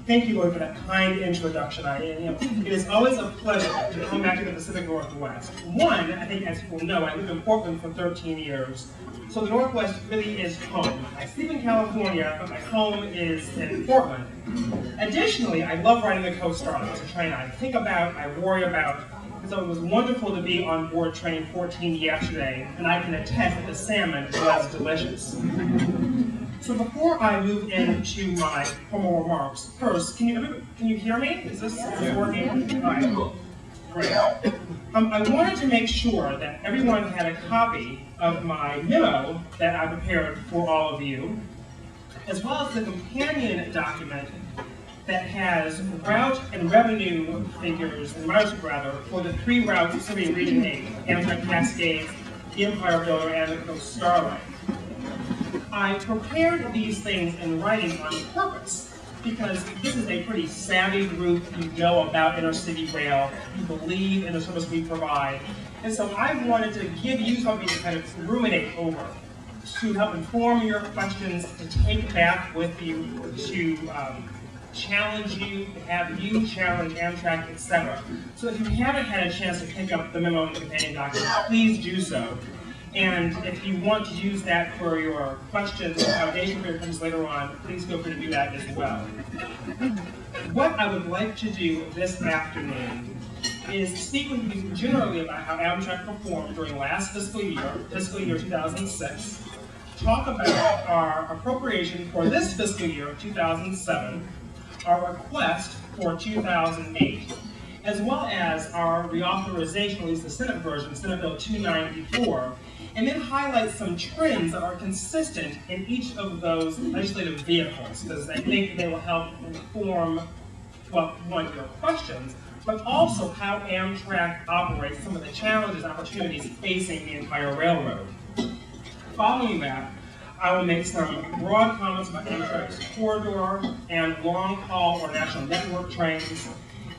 Thank you, Lloyd, for that kind introduction. It is always a pleasure to come back to the Pacific Northwest. One, I think as people know, I lived in Portland for 13 years, so the Northwest really is home. I sleep in California, but my home is in Portland. Additionally, I love riding the Coast Starlight. It's a train I think about, I worry about, and so it was wonderful to be on board train 14 yesterday, and I can attest that the salmon was delicious. So before I move into my formal remarks, first, can you hear me? Is this working? All right, great. I wanted to make sure that everyone had a copy of my memo that I prepared for all of you, as well as the companion document that has route and revenue figures, and ridership rather, for the 3 routes serving Region 8, Amtrak, Cascades, the Empire Builder, and the Coast Starlight. I prepared these things in writing on purpose because this is a pretty savvy group. You know about intercity rail, you believe in the service we provide, and so I wanted to give you something to kind of ruminate over, to help inform your questions, to take back with you, to challenge you, to have you challenge Amtrak, etc. So if you haven't had a chance to pick up the memo and the companion document, please do so. And if you want to use that for your questions or validation for your questions later on, please feel free to do that as well. What I would like to do this afternoon is speak with you generally about how Amtrak performed during last fiscal year 2006, talk about our appropriation for this fiscal year, 2007, our request for 2008, as well as our reauthorization, at least the Senate version, Senate Bill 294, and then highlight some trends that are consistent in each of those legislative vehicles, because I think they will help inform, well, one, your questions, but also how Amtrak operates, some of the challenges and opportunities facing the entire railroad. Following that, I will make some broad comments about Amtrak's corridor and long-haul or national network trains,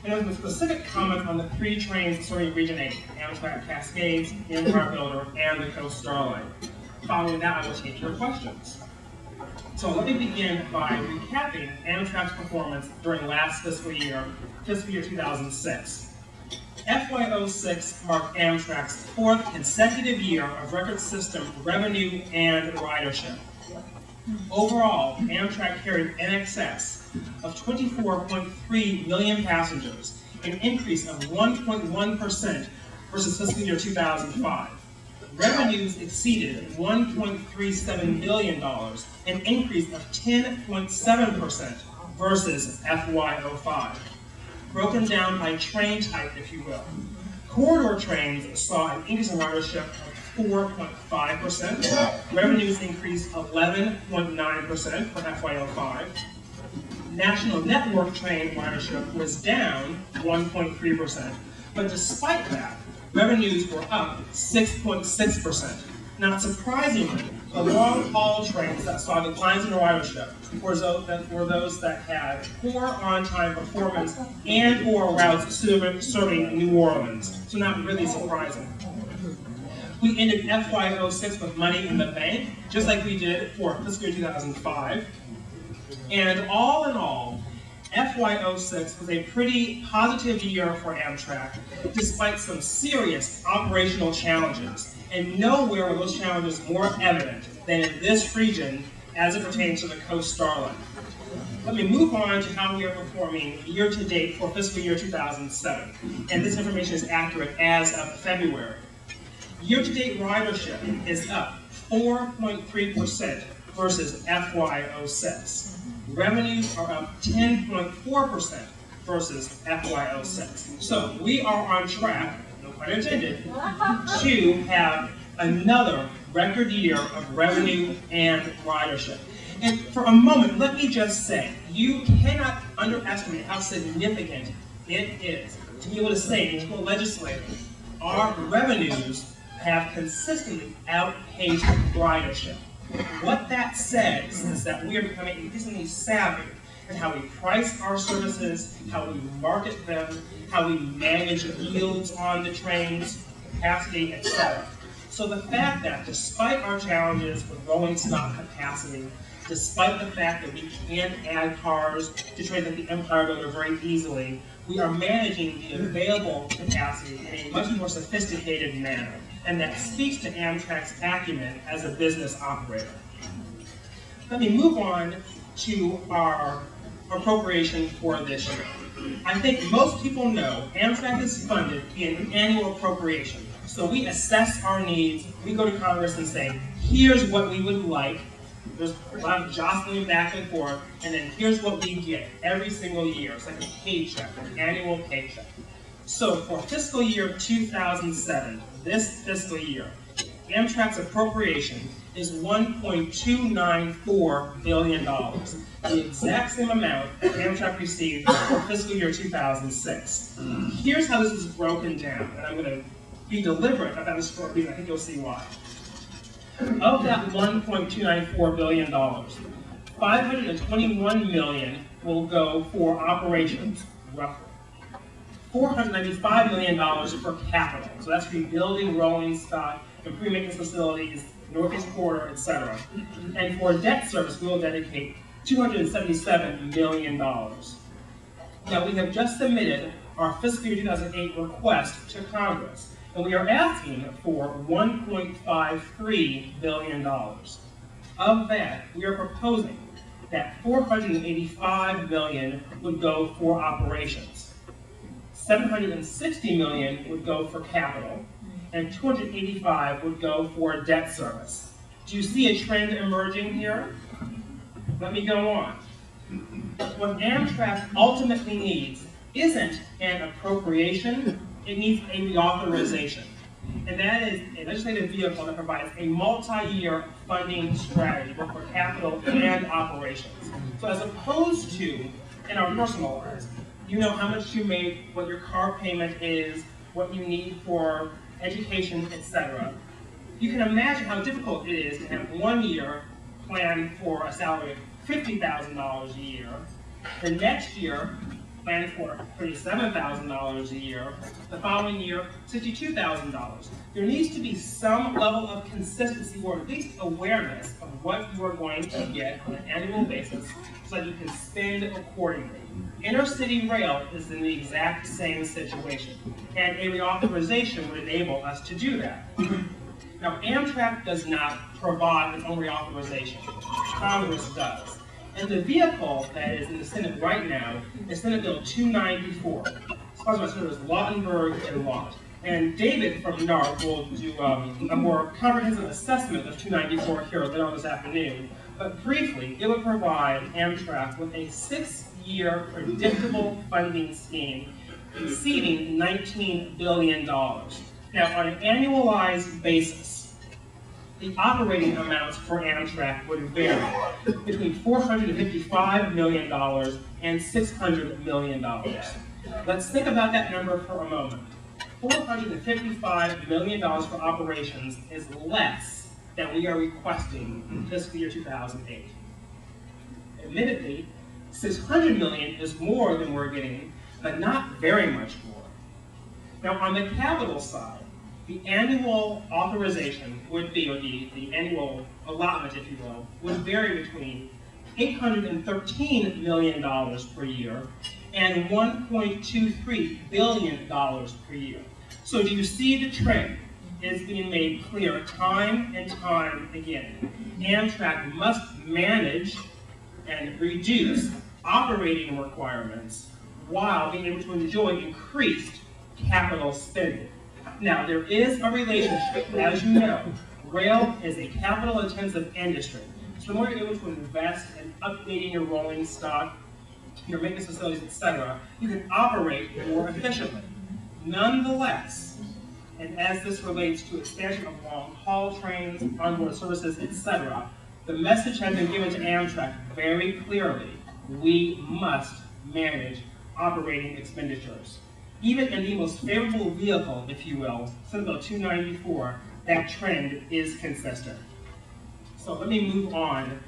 and then a specific comment on the 3 trains serving Region 8, Amtrak Cascades, the Empire Builder, and the Coast Starlight. Following that, I will take your questions. So let me begin by recapping Amtrak's performance during last fiscal year 2006. FY06 marked Amtrak's 4th consecutive year of record system revenue and ridership. Overall, Amtrak carried in excess of 24.3 million passengers, an increase of 1.1% versus fiscal year 2005. Revenues exceeded $1.37 billion, an increase of 10.7% versus FY05. Broken down by train type, if you will. Corridor trains saw an increase in ridership of 4.5%. Revenues increased 11.9% for FY05. National network train ridership was down 1.3%, but despite that, revenues were up 6.6%. Not surprisingly, the long-haul trains that saw declines in ridership were those that had poor on-time performance and/or routes serving New Orleans, so not really surprising. We ended FY06 with money in the bank, just like we did for fiscal year 2005. And all in all, FY06 was a pretty positive year for Amtrak, despite some serious operational challenges. And nowhere were those challenges more evident than in this region as it pertains to the Coast Starlight. Let me move on to how we are performing year-to-date for fiscal year 2007. And this information is accurate as of February. Year-to-date ridership is up 4.3% versus FY06. Revenues are up 10.4% versus FY06. So we are on track, no pun intended, to have another record year of revenue and ridership. And for a moment, let me just say, you cannot underestimate how significant it is to be able to say to a legislator, our revenues have consistently outpaced ridership. What that says is that we are becoming increasingly savvy in how we price our services, how we market them, how we manage yields on the trains, capacity, etc. So the fact that despite our challenges with rolling stock capacity, despite the fact that we can't add cars to trains like the Empire Builder very easily, we are managing the available capacity in a much more sophisticated manner. And that speaks to Amtrak's acumen as a business operator. Let me move on to our appropriation for this year. I think most people know Amtrak is funded in annual appropriation. So we assess our needs, we go to Congress and say, here's what we would like. There's a lot of jostling back and forth, and then here's what we get every single year. It's like a paycheck, an annual paycheck. So for fiscal year 2007, this fiscal year, Amtrak's appropriation is $1.294 billion, the exact same amount that Amtrak received for fiscal year 2006. Here's how this is broken down, and I'm going to be deliberate about this for a reason. I think you'll see why. Of that $1.294 billion, $521 million will go for operations, roughly. $495 million for capital, so that's rebuilding rolling stock, improving maintenance facilities, Northeast Corridor, etc. And for debt service, we will dedicate $277 million. Now, we have just submitted our fiscal year 2008 request to Congress, and we are asking for $1.53 billion. Of that, we are proposing that $485 million would go for operations, $760 million would go for capital, and $285 would go for debt service. Do you see a trend emerging here? Let me go on. What Amtrak ultimately needs isn't an appropriation, it needs a reauthorization. And that is a legislative vehicle that provides a multi-year funding strategy, both for capital and operations. So as opposed to, in our personal lives, you know how much you make, what your car payment is, what you need for education, etc. You can imagine how difficult it is to have 1 year plan for a salary of $50,000 a year, the next year plan for $37,000 a year, the following year $62,000. There needs to be some level of consistency or at least awareness of what you are going to get on an annual basis so that you can spend accordingly. Intercity rail is in the exact same situation, and a reauthorization would enable us to do that. Now, Amtrak does not provide its own reauthorization. Congress does. And the vehicle that is in the Senate right now is Senate Bill 294. Sponsored by Senators Lautenberg and Lott. And David from NARC will do a more comprehensive assessment of 294 here later on this afternoon. But briefly, it would provide Amtrak with a 6-year predictable funding scheme exceeding $19 billion. Now, on an annualized basis, the operating amounts for Amtrak would vary between $455 million and $600 million. Let's think about that number for a moment. $455 million for operations is less than we are requesting in fiscal year 2008. Admittedly, $600 million is more than we're getting, but not very much more. Now, on the capital side, the annual authorization would be, or the annual allotment, if you will, would vary between $813 million per year and $1.23 billion per year. So do you see the trend? It's being made clear time and time again. Amtrak must manage and reduce operating requirements while being able to enjoy increased capital spending. Now, there is a relationship, as you know. Rail is a capital-intensive industry. So the more you're able to invest in updating your rolling stock, your maintenance facilities, etc., you can operate more efficiently. Nonetheless, and as this relates to expansion of long-haul trains, onboard services, etc., the message has been given to Amtrak very clearly: we must manage operating expenditures. Even in the most favorable vehicle, if you will, Senate Bill 294, that trend is consistent. So let me move on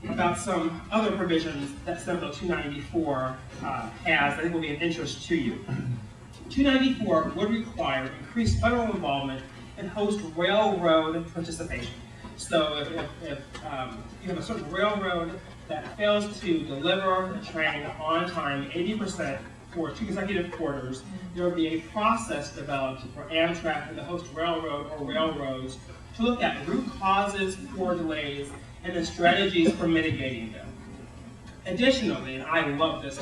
about some other provisions that Senate Bill 294 has that I think will be of interest to you. 294 would require increased federal involvement and host railroad participation. So if you have a certain railroad that fails to deliver a train on time 80% for 2 consecutive quarters, there will be a process developed for Amtrak and the host railroad or railroads to look at root causes for delays and then strategies for mitigating them. Additionally, and I love this,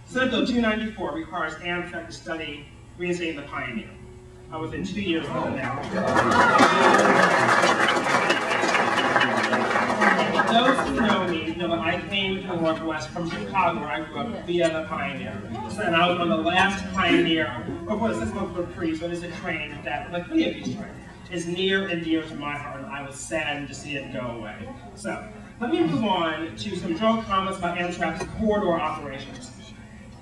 Senate Bill 294 requires Amtrak to study reinstating the Pioneer. Within 2 years ago now. Those who know me know that I came to the Northwest from Chicago, where I grew up, via the Pioneer. And I was on the last Pioneer before the 6 months were free, so it is a train that, like many of these trains, is near and dear to my heart, and I was saddened to see it go away. So, let me move on to some general comments about Amtrak's corridor operations.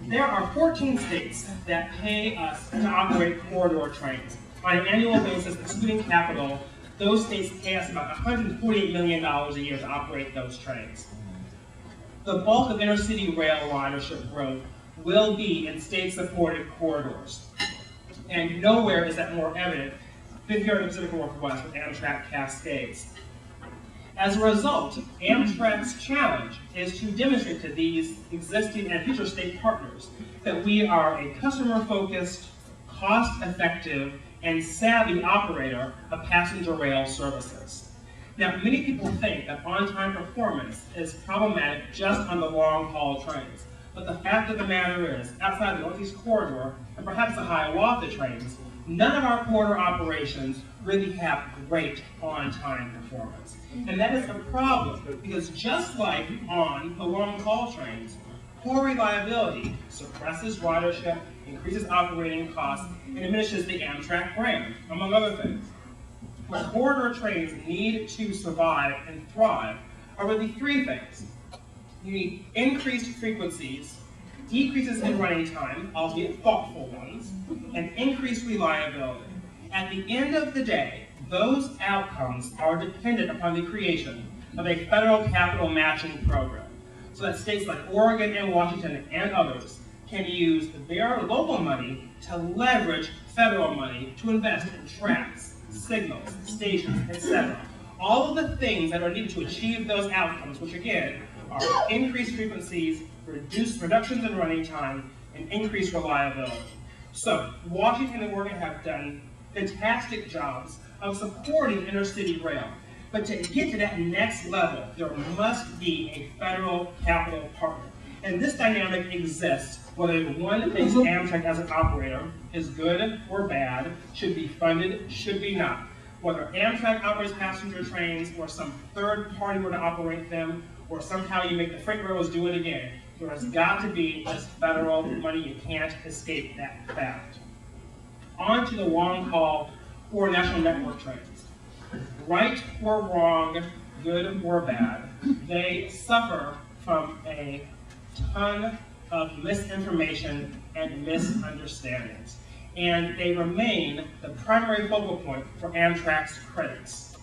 There are 14 states that pay us to operate corridor trains. On an annual basis, excluding capital, those states pay us about $148 million a year to operate those trains. The bulk of intercity rail ridership growth will be in state-supported corridors. And nowhere is that more evident than here in the Pacific Northwest with Amtrak Cascades. As a result, Amtrak's challenge is to demonstrate to these existing and future state partners that we are a customer-focused, cost-effective, and savvy operator of passenger rail services. Now, many people think that on-time performance is problematic just on the long-haul trains. But the fact of the matter is, outside the Northeast Corridor, and perhaps the Hiawatha trains, none of our corridor operations really have great on-time performance. And that is a problem, because just like on the long-haul trains, poor reliability suppresses ridership, increases operating costs, and diminishes the Amtrak brand, among other things. What corridor trains need to survive and thrive are really 3 things. You need increased frequencies, decreases in running time, albeit thoughtful ones, and increased reliability. At the end of the day, those outcomes are dependent upon the creation of a federal capital matching program, so that states like Oregon and Washington and others can use their local money to leverage federal money to invest in tracks, signals, stations, etc. All of the things that are needed to achieve those outcomes, which again are increased frequencies, reductions in running time, and increased reliability. So Washington and Oregon have done fantastic jobs of supporting intercity rail. But to get to that next level, there must be a federal capital partner. And this dynamic exists whether one thinks Amtrak as an operator is good or bad, should be funded, should be not. Whether Amtrak operates passenger trains or some third party were to operate them, or somehow you make the freight railroads do it again, there has got to be this federal money. You can't escape that fact. On to the long haul or national network trains. Right or wrong, good or bad, they suffer from a ton of misinformation and misunderstandings. And they remain the primary focal point for Amtrak's critics.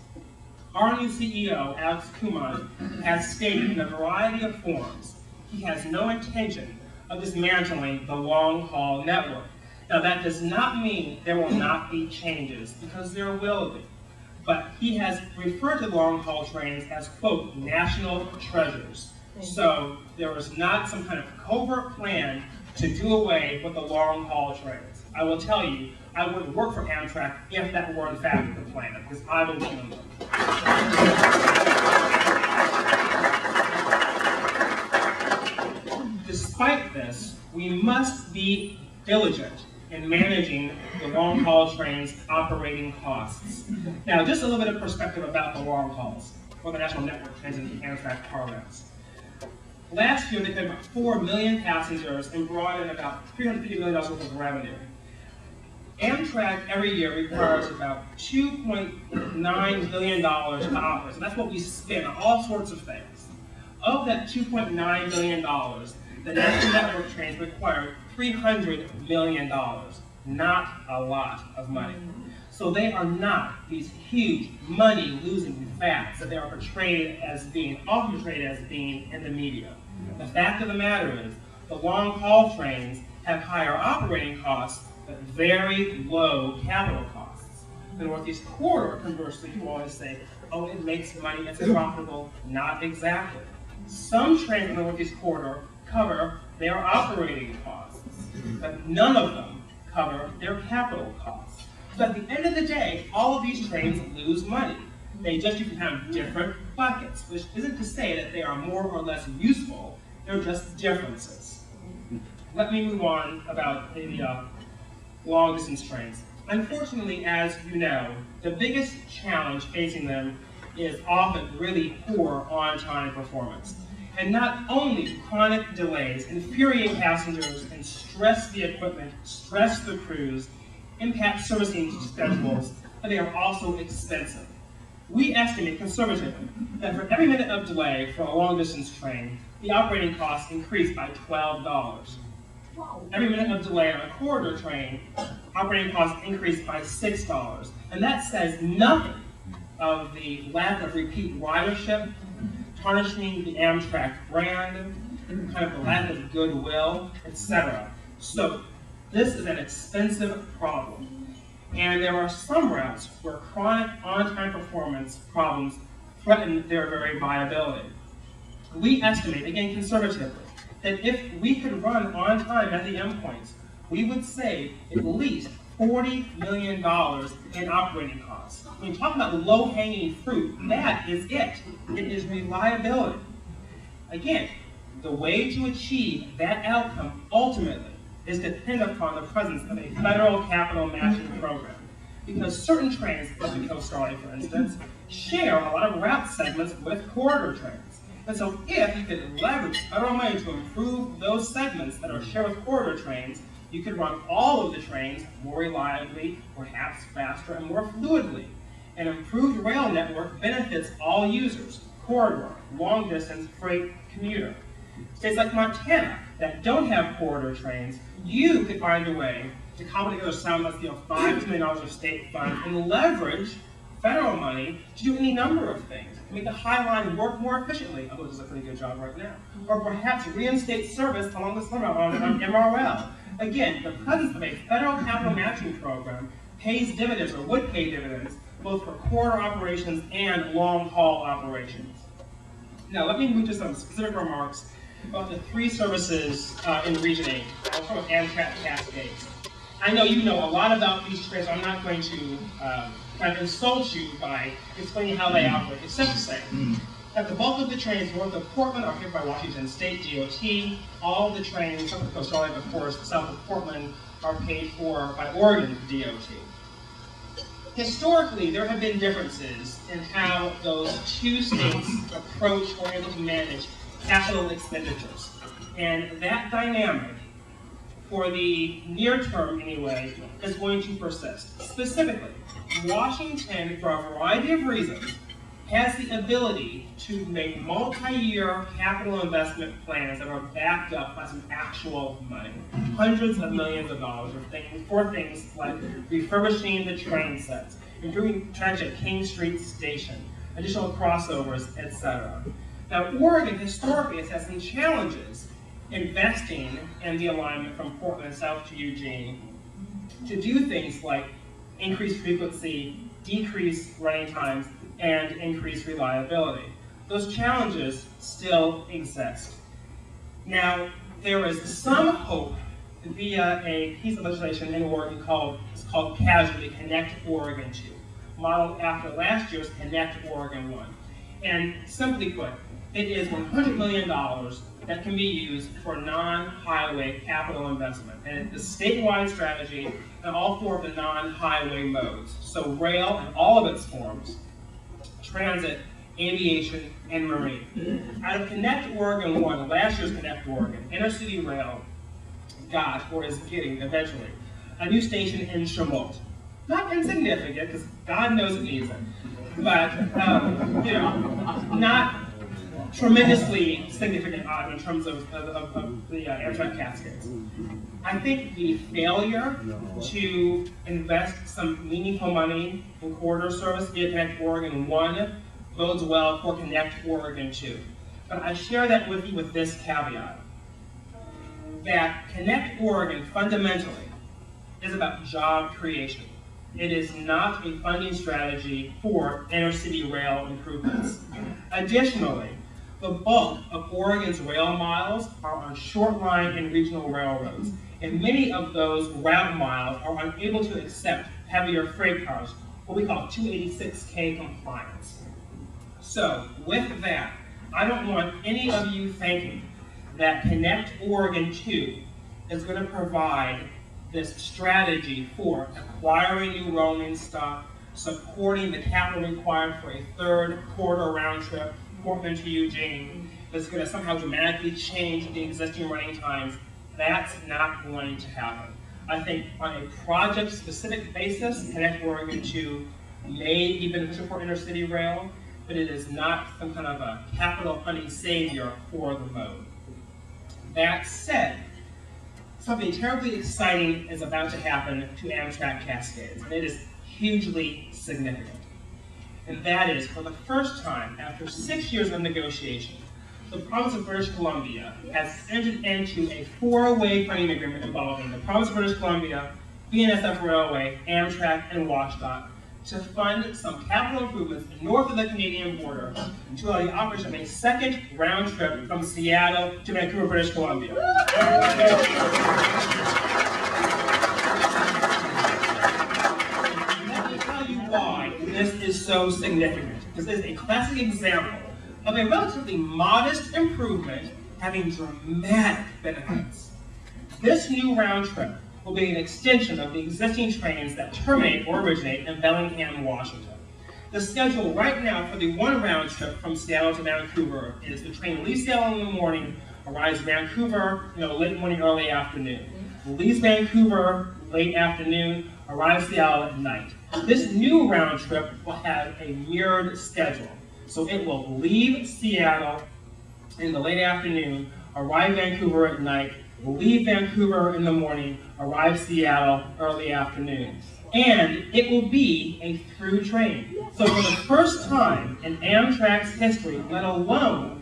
Our new CEO, Alex Kumar, has stated in a variety of forms he has no intention of dismantling the long-haul network. Now, that does not mean there will not be changes, because there will be. But he has referred to long-haul trains as, quote, national treasures. So there was not some kind of covert plan to do away with the long-haul trains. I will tell you, I wouldn't work for Amtrak if that were in fact the plan, because I believe in them. Despite this, we must be diligent in managing the long-haul trains' operating costs. Now, just a little bit of perspective about the long hauls, or the national network trains in the Amtrak parlance. Last year, they fed about 4 million passengers and brought in about $350 million worth of revenue. Amtrak every year requires about $2.9 billion to operate, so that's what we spend on all sorts of things. Of that $2.9 billion, the national network trains require $300 million, not a lot of money. So they are not these huge money-losing facts that they are portrayed as being, often portrayed as being in the media. The fact of the matter is, the long-haul trains have higher operating costs, but very low capital costs. The Northeast Corridor, conversely, you always say, oh, it makes money, it's profitable. Not exactly. Some trains in the Northeast Corridor cover their operating costs, but none of them cover their capital costs. So at the end of the day, all of these trains lose money. They just have different buckets, which isn't to say that they are more or less useful, they're just differences. Let me move on about the long distance trains. Unfortunately, as you know, the biggest challenge facing them is often really poor on-time performance. And not only chronic delays infuriate passengers and stress the equipment, stress the crews, impact servicing schedules, but they are also expensive. We estimate conservatively that for every minute of delay for a long-distance train, the operating costs increase by $12. Every minute of delay on a corridor train, operating costs increase by $6. And that says nothing of the lack of repeat ridership, tarnishing the Amtrak brand, kind of the lack of goodwill, etc. So this is an expensive problem. And there are some routes where chronic on-time performance problems threaten their very viability. We estimate, again conservatively, that if we could run on time at the endpoints, we would save at least $40 million in operating costs. When you talk about low-hanging fruit, that is it. It is reliability. Again, the way to achieve that outcome ultimately is dependent upon the presence of a federal capital matching program. Because certain trains, like the Coast Starlight for instance, share a lot of route segments with corridor trains. And so if you could leverage federal money to improve those segments that are shared with corridor trains, you could run all of the trains more reliably, perhaps faster and more fluidly. An improved rail network benefits all users, corridor, long distance, freight, commuter. States like Montana that don't have corridor trains, you could find a way to cobble together some, let's $5 million of state funds and leverage federal money to do any number of things. To make the High Line work more efficiently, although it does a pretty good job right now. Or perhaps reinstate service along the Slim Route on MRL. Again, the presence of a federal capital matching program pays dividends, or would pay dividends, both for corridor operations and long-haul operations. Now, let me move to some specific remarks about the three services in Region 8. I'll start with Amtrak Cascades. I know you know a lot about these trains, so I'm not going to kind of insult you by explaining how they operate, except to say that the bulk of the trains north of Portland are paid by Washington State DOT. All the trains, some of the Coast Starlight, of course, south of Portland, are paid for by Oregon DOT. Historically, there have been differences in how those two states approach or are able to manage capital expenditures. And that dynamic, for the near term anyway, is going to persist. Specifically, Washington, for a variety of reasons, has the ability to make multi-year capital investment plans that are backed up by some actual money. Hundreds of millions of dollars for things like refurbishing the train sets, improving tracks at King Street Station, additional crossovers, etc. Now, Oregon historically has had some challenges investing in the alignment from Portland south to Eugene to do things like increase frequency, decrease running times, and increase reliability. Those challenges still exist. Now, there is some hope via a piece of legislation in Oregon called Casualty Connect Oregon 2, modeled after last year's Connect Oregon 1. And simply put, it is $100 million that can be used for non-highway capital investment. And it's a statewide strategy in all four of the non-highway modes. So rail in all of its forms, transit, aviation, and marine. Out of Connect Oregon 1, last year's Connect Oregon, intercity rail got, or is getting eventually, a new station in Chemult. Not insignificant, because God knows it needs it, but not tremendously significant in terms of the Amtrak Cascades. I think the failure to invest some meaningful money in corridor service via Connect Oregon 1 bodes well for Connect Oregon 2. But I share that with you with this caveat, that Connect Oregon fundamentally is about job creation. It is not a funding strategy for inner-city rail improvements. Additionally, the bulk of Oregon's rail miles are on short line and regional railroads, and many of those route miles are unable to accept heavier freight cars, what we call 286K compliance. So, with that, I don't want any of you thinking that Connect Oregon 2 is going to provide this strategy for acquiring new rolling stock, supporting the capital required for a third corridor round trip, Portland to Eugene, that's going to somehow dramatically change the existing running times. That's not going to happen. I think on a project-specific basis, Connect Oregon 2 may be beneficial for intercity rail, but it is not some kind of a capital funding savior for the mode. That said, something terribly exciting is about to happen to Amtrak Cascades, and it is hugely significant. And that is, for the first time, after 6 years of negotiation, the province of British Columbia has entered into a four-way funding agreement involving the province of British Columbia, BNSF Railway, Amtrak, and WashDOT to fund some capital improvements north of the Canadian border to allow the operation of a second round trip from Seattle to Vancouver, British Columbia. Let me tell you why this is so significant. This is a classic example of a relatively modest improvement having dramatic benefits. This new round trip will be an extension of the existing trains that terminate or originate in Bellingham, Washington. The schedule right now for the one round trip from Seattle to Vancouver is the train leaves Seattle in the morning, arrives Vancouver, late morning, early afternoon. Leaves Vancouver late afternoon, arrives Seattle at night. This new round trip will have a mirrored schedule. So it will leave Seattle in the late afternoon, arrive Vancouver at night, leave Vancouver in the morning, arrive Seattle early afternoon. And it will be a through train. So for the first time in Amtrak's history, let alone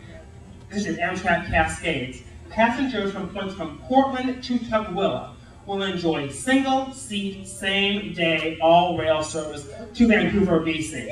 this is Amtrak Cascades, passengers from points from Portland to Tukwila will enjoy single-seat, same-day, all-rail service to Vancouver, BC.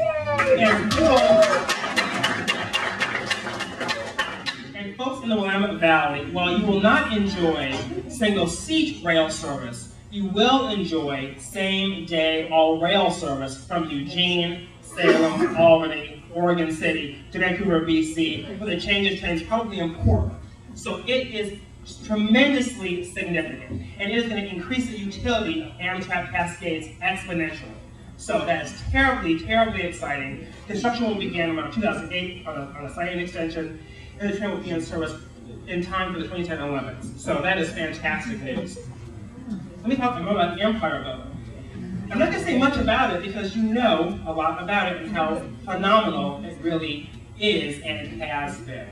And folks in the Willamette Valley, while you will not enjoy single-seat rail service, you will enjoy same-day, all-rail service from Eugene, Salem, Albany, Oregon City to Vancouver, BC, where the change of train is probably important. So it is tremendously significant, and it is going to increase the utility of Amtrak Cascades exponentially. So that is terribly, terribly exciting. Construction will begin around 2008 on a siding extension, and the train will be in service in time for the 2010 Olympics. So that is fantastic news. Let me talk more about the Empire Builder. I'm not going to say much about it because you know a lot about it and how phenomenal it really is and it has been.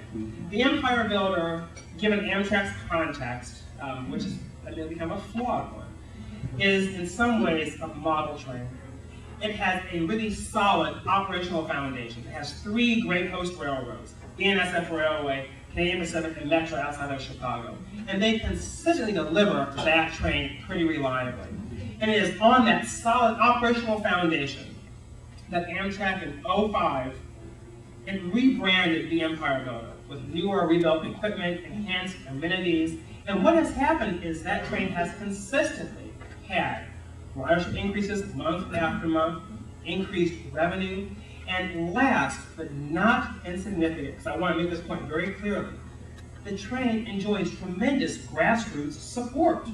The Empire Builder, given Amtrak's context, which is admittedly kind of a flawed one, is in some ways a model train. It has a really solid operational foundation. It has three great host railroads, BNSF Railway, Canadian Pacific, and Metro outside of Chicago. And they consistently deliver that train pretty reliably. And it is on that solid operational foundation that Amtrak in 2005 it rebranded the Empire Builder with newer rebuilt equipment, enhanced amenities. And what has happened is that train has consistently had ridership increases month after month, increased revenue, and last but not insignificant, because I want to make this point very clearly, the train enjoys tremendous grassroots support.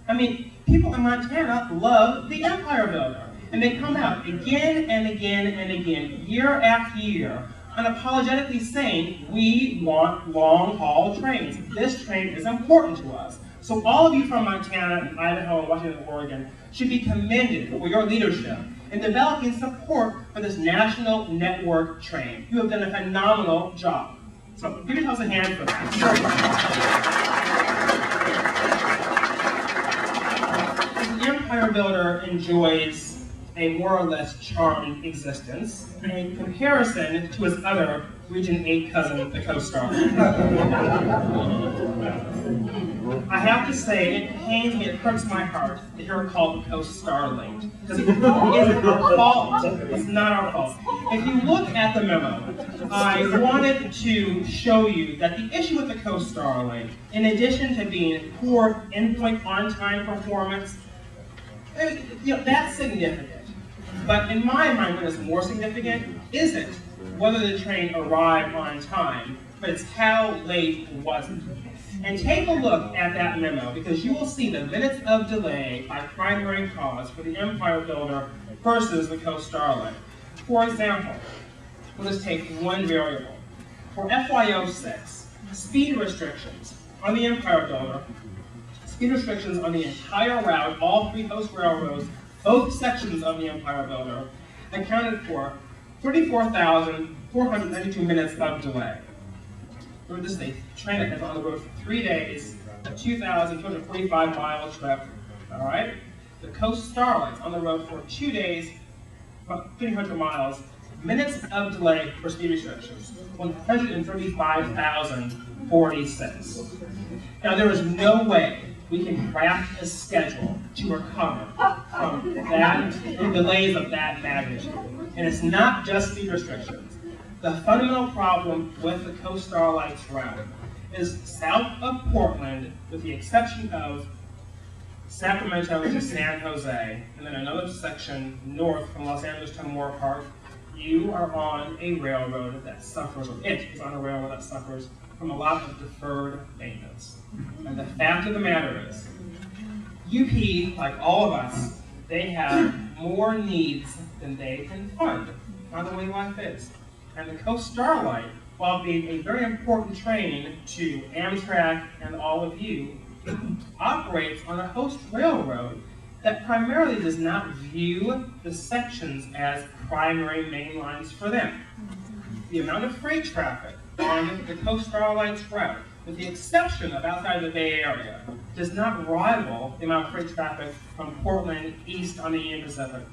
I mean, people in Montana love the Empire Builder, and they come out again and again and again, year after year, unapologetically saying, we want long-haul trains. This train is important to us. So all of you from Montana and Idaho and Washington and Oregon should be commended for your leadership in developing support for this national network train. You have done a phenomenal job. So give yourselves a hand for that. The Empire Builder enjoys a more or less charmed existence in comparison to his other Region 8 cousin, the Co-Star. I have to say, it pains me, it hurts my heart to hear it called the Coast Starlight. Because it isn't our fault. It's not our fault. If you look at the memo, I wanted to show you that the issue with the Coast Starlight, in addition to being poor endpoint on-time performance, that's significant. But in my mind, what is more significant isn't whether the train arrived on time, but it's how late was it. And take a look at that memo, because you will see the minutes of delay by primary cause for the Empire Builder versus the Coast Starlight. For example, we'll just take one variable. For FY06, speed restrictions on the Empire Builder, speed restrictions on the entire route, all three host railroads, both sections of the Empire Builder, accounted for 34,492 minutes of delay. Remember, this is a train that is on the road for 3 days, a 2,245-mile trip, all right? The Coast Starlight's on the road for 2 days, about 300 miles, minutes of delay for speed restrictions, 135,046. Now, there is no way we can craft a schedule to recover from the delays of that magnitude. And it's not just speed restrictions. The fundamental problem with the Coast Starlight's route is south of Portland, with the exception of Sacramento to San Jose, and then another section north from Los Angeles to Moore Park, you are on a railroad that suffers, or it is on a railroad that suffers from a lot of deferred maintenance. And the fact of the matter is, UP, like all of us, they have more needs than they can fund. Not the way life is. And the Coast Starlight, while being a very important train to Amtrak and all of you, operates on a host railroad that primarily does not view the sections as primary main lines for them. The amount of freight traffic on the Coast Starlight's route, with the exception of outside of the Bay Area, does not rival the amount of freight traffic from Portland east on the Union Pacific,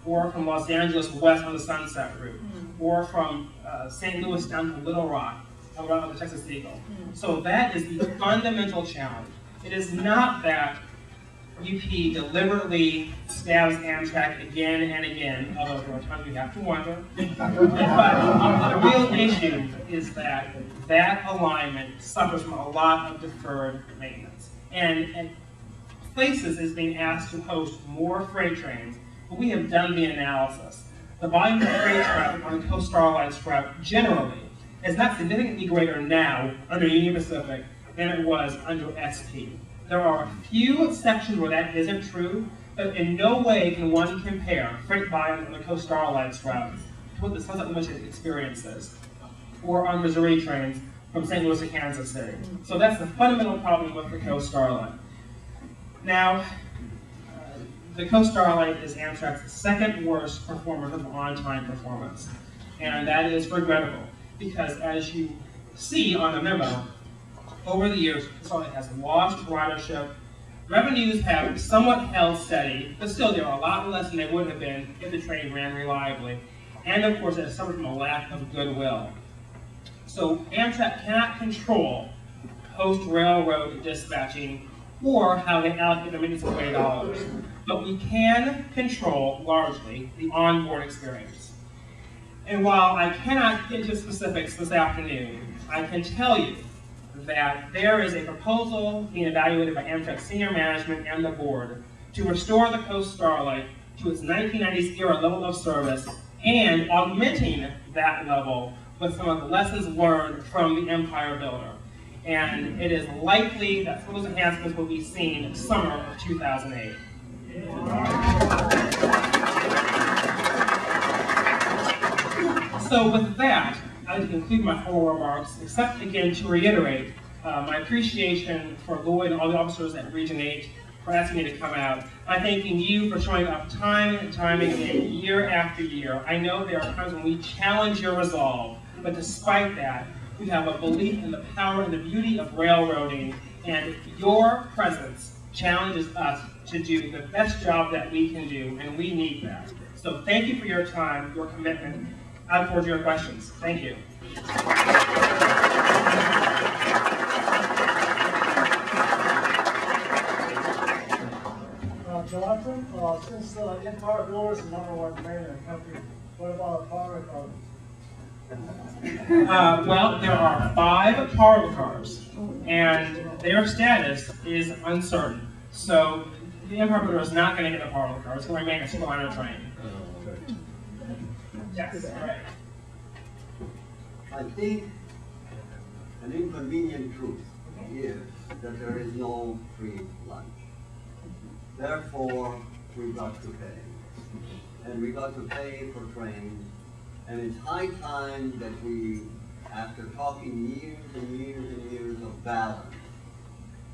or from Los Angeles west on the Sunset Route, or from St. Louis down to Little Rock, around the Texas Eagle. So that is the fundamental challenge. It is not that UP deliberately stabs Amtrak again and again, although there are times we have to wonder. But the real issue is that that alignment suffers from a lot of deferred maintenance. And Places is being asked to host more freight trains, but we have done the analysis. The volume of freight traffic on the Coast Starlight's route generally is not significantly greater now under Union Pacific than it was under SP. There are a few sections where that isn't true, but in no way can one compare freight volume on the Coast Starlight's route to what the Sunset Limited experiences, or on Missouri trains from St. Louis to Kansas City. So that's the fundamental problem with the Coast Starlight. Now, the Coast Starlight is Amtrak's second worst performer of on-time performance. And that is regrettable, because as you see on the memo, over the years, the Starlight has lost ridership. Revenues have somewhat held steady, but still they are a lot less than they would have been if the train ran reliably. And of course, it has suffered from a lack of goodwill. So Amtrak cannot control post-railroad dispatching or how they allocate their maintenance employee dollars. But we can control, largely, the onboard experience. And while I cannot get into specifics this afternoon, I can tell you that there is a proposal being evaluated by Amtrak senior management and the board to restore the Coast Starlight to its 1990s era level of service and augmenting that level with some of the lessons learned from the Empire Builder. And it is likely that some of those enhancements will be seen in summer of 2008. So with that, I'd like to conclude my formal remarks, except again to reiterate my appreciation for Lloyd and all the officers at Region 8 for asking me to come out. I'm thanking you for showing up time and time again, year after year. I know there are times when we challenge your resolve, but despite that, we have a belief in the power and the beauty of railroading, and your presence challenges us to do the best job that we can do, and we need that. So thank you for your time, your commitment. I look forward to your questions. Thank you. question. Since in-car builders is the #1 brand in the country, what about power cars? Well, there are 5 power cars, and their status is uncertain. So the Empire Builder is not going to get a power car. It's going to remain a Starlight train. Yes, right. I think an inconvenient truth is that there is no free lunch. Therefore, we got to pay. And we got to pay for trains. And it's high time that we, after talking years and years and years of balance,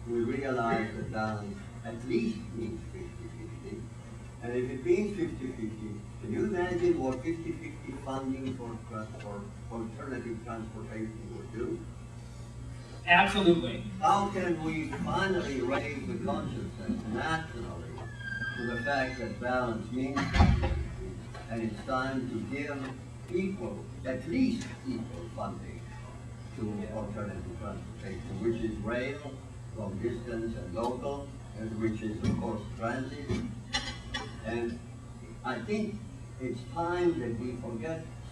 we realize that balance at least means 50-50. And if it means 50-50, can you imagine what 50-50 funding for alternative transportation would do? Absolutely. How can we finally raise the consciousness nationally to the fact that balance means 50-50, and it's time to give equal, at least equal funding to alternative transportation, which is rail, long distance and local, and which is of course transit. And I think it's time that we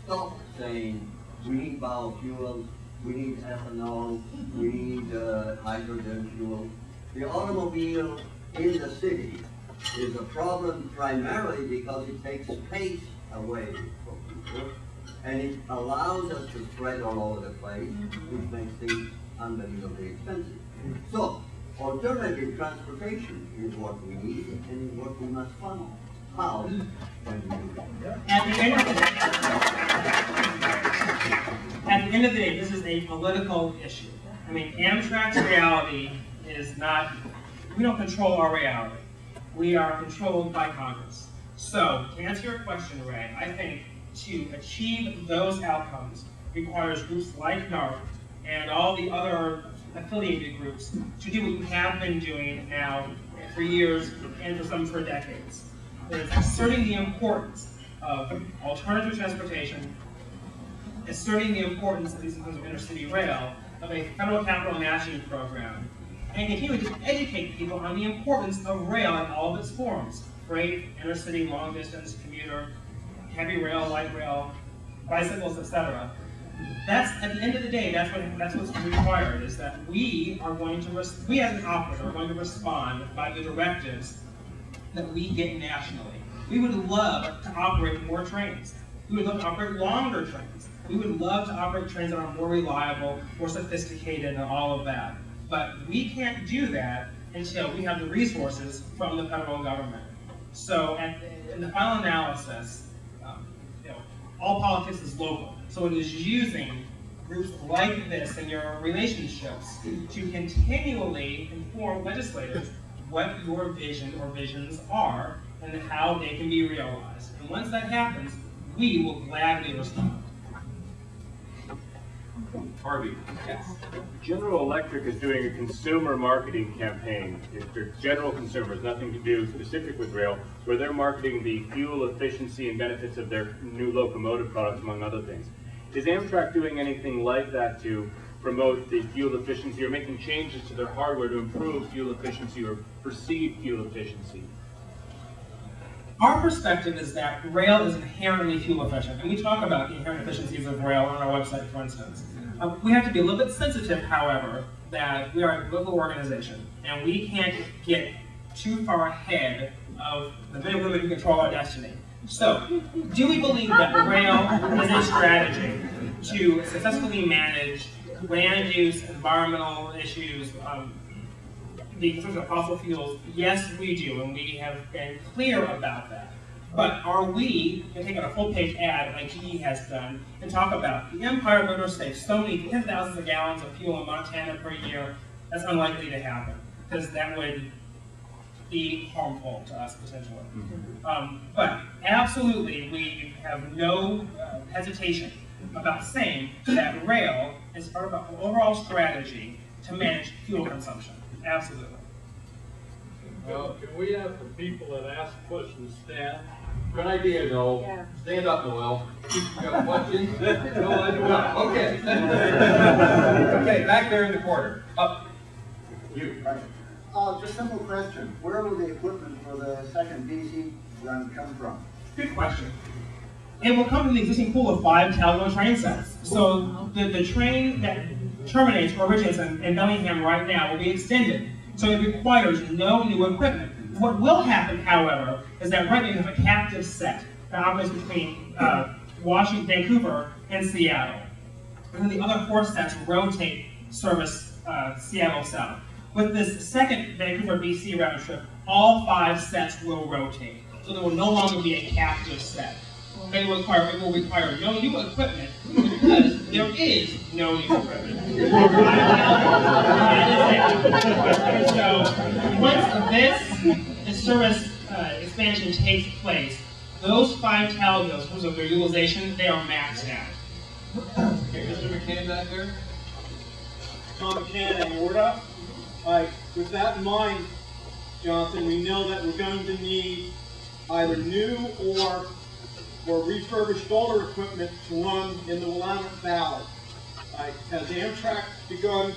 stop saying we need biofuels, we need ethanol, we need hydrogen fuel. The automobile in the city is a problem primarily because it takes space away from people, and it allows us to spread all over the place, which makes things unbelievably expensive. So, alternative transportation is what we need and is what we must fund. How can we do that? At the end of the day, this is a political issue. I mean, Amtrak's reality is not, we don't control our reality. We are controlled by Congress. So, to answer your question, Ray, I think to achieve those outcomes requires groups like NARC and all the other affiliated groups to do what we have been doing now for years and for some for decades. It's asserting the importance of alternative transportation, asserting the importance of these kinds of intercity rail, of a federal capital matching program, and continuing to educate people on the importance of rail in all of its forms: freight, intercity, long distance, commuter, heavy rail, light rail, bicycles, etc. That's, at the end of the day, that's what's required, is that we are going to, we as an operator are going to respond by the directives that we get nationally. We would love to operate more trains. We would love to operate longer trains. We would love to operate trains that are more reliable, more sophisticated, and all of that. But we can't do that until we have the resources from the federal government. So in the final analysis, all politics is local. So it is using groups like this and your relationships to continually inform legislators what your vision or visions are and how they can be realized. And once that happens, we will gladly respond. Harvey. Yes. General Electric is doing a consumer marketing campaign. They're general consumers, nothing to do specific with rail, where they're marketing the fuel efficiency and benefits of their new locomotive products, among other things. Is Amtrak doing anything like that to promote the fuel efficiency or making changes to their hardware to improve fuel efficiency or perceived fuel efficiency? Our perspective is that rail is inherently fuel efficient, and we talk about the inherent efficiencies of rail on our website, for instance. We have to be a little bit sensitive, however, that we are a global organization, and we can't get too far ahead of the men and women who control our destiny. So, do we believe that rail is a strategy to successfully manage land use, environmental issues, the concerns of fossil fuels? Yes, we do, and we have been clear about that. But are we going to take out a full-page ad like GE has done and talk about the Empire Builder saves so many 10,000 of gallons of fuel in Montana per year? That's unlikely to happen, because that would be harmful to us potentially. But absolutely, we have no hesitation about saying that rail is part of an overall strategy to manage fuel consumption. Absolutely. Well, can we have the people that ask questions stand? Good idea, Noel. Yeah. Stand up, Noel. You got questions? No, I do not. Okay. Okay, back there in the corner. Up. You. Just simple question. Where will the equipment for the second DC run come from? Good question. It will come from the existing pool of 5 Talgo train sets. So the train that terminates or originates in Bellingham right now will be extended. So it requires no new equipment. What will happen, however, is that right now you have a captive set that operates between Washington, Vancouver, and Seattle. And then the other 4 sets rotate service Seattle South. With this second Vancouver BC round trip, all 5 sets will rotate. So there will no longer be a captive set. It will require no new equipment because there is no new equipment. So once this service expansion takes place, those 5 Talgos, in terms of their utilization, they are maxed out. Okay, Mr. McCann back there? Tom McCann and Orda. Alright, with that in mind, Jonathan, we know that we're going to need either new or refurbished older equipment to run in the Willamette Valley. Has Amtrak begun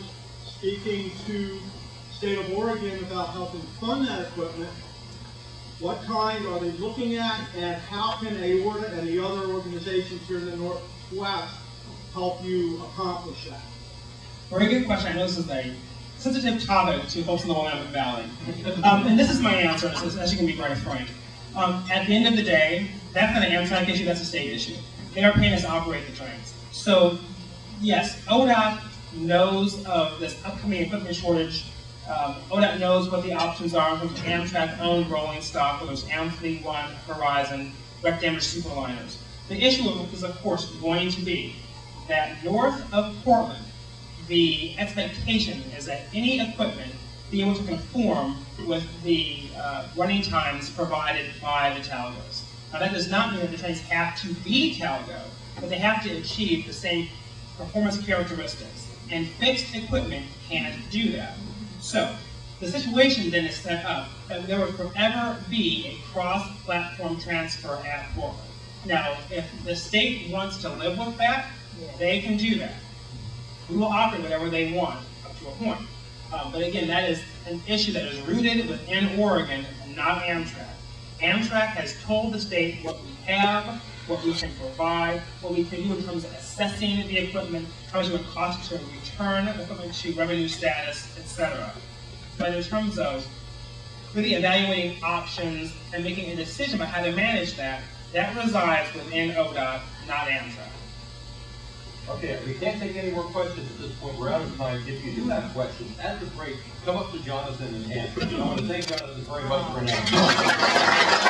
speaking to the state of Oregon about helping fund that equipment? What kind are they looking at, and how can AORTA and the other organizations here in the Northwest help you accomplish that? Very good question. I know this is a sensitive topic to folks in the Willamette Valley. And this is my answer, as you can be very frank. At the end of the day, that's not an Amtrak issue, that's a state issue. They are paying us to operate the trains. So, yes, ODOT knows of this upcoming equipment shortage. ODOT knows what the options are in terms of Amtrak-owned rolling stock, whether it's Amfleet One, Horizon, wreck damage superliners. The issue is, of course, going to be that north of Portland, the expectation is that any equipment be able to conform with the running times provided by the Talgos. Now that does not mean that the trains have to be Talgo, but they have to achieve the same performance characteristics. And fixed equipment can't do that. So the situation then is set up that there will forever be a cross-platform transfer at Portland. Now, if the state wants to live with that, they can do that. We will operate whatever they want up to a point. But again, that is an issue that is rooted within Oregon and not Amtrak. Amtrak has told the state what we have, what we can provide, what we can do in terms of assessing the equipment, how much it would cost to return the equipment to revenue status, etc. But in terms of really evaluating options and making a decision about how to manage that, that resides within ODOT, not Amtrak. Okay, we can't take any more questions at this point. We're out of time. If you do have questions, at the break, come up to Jonathan and answer. I want to thank Jonathan very much for now.